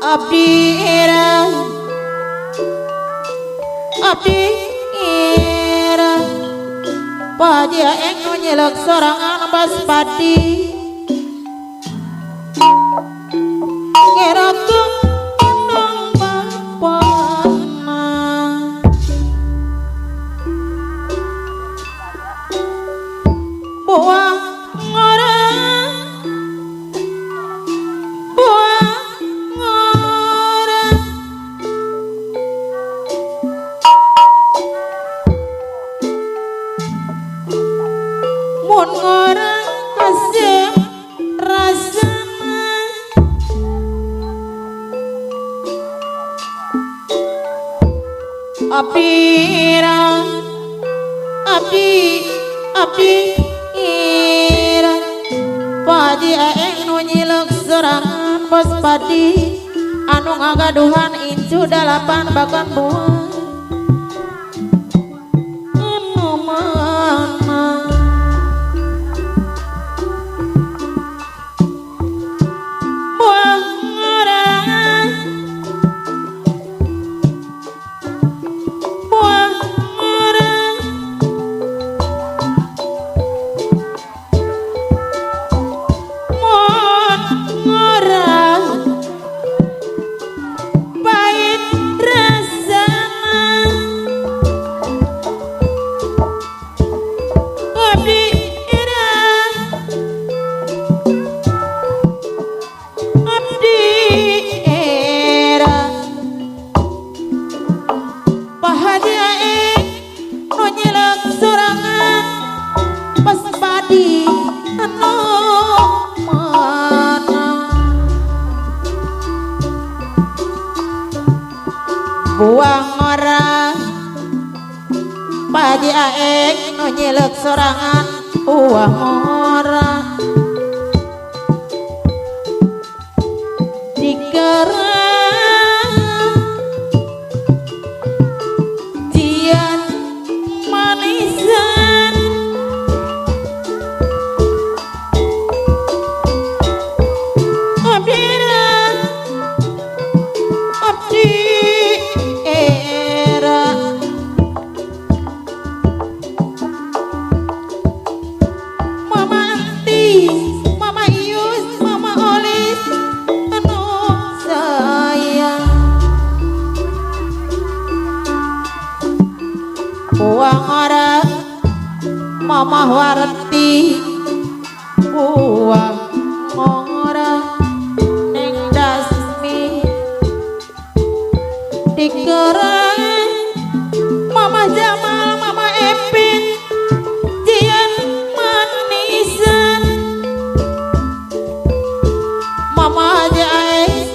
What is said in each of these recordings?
abdi ira paja eng nyelek sorangan bas padi ngeraku nang bapana buang orang mun ngorang asem rasana abdi ira paji aeng nu nyilek sorangan pos padi anu ngagaduhan incu dalapan bakan buah anu mana buah ngorang mon ngorang pahit rasana abdi era pahaji aeng nu nyelek sorangan pas padi anu mana buang orang pahaji aeng nu nyelek sorangan buang orang dikerang jian manisan abdi era mama anti mama ius mama olis anu sayang buang orang mama warti buang orang neng dasmi dikerang mama Jamal mama Epin jian manisan mama Jais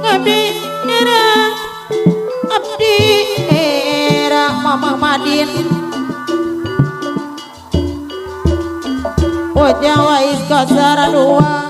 ngabdi era mama Madin Jawa iskasara dua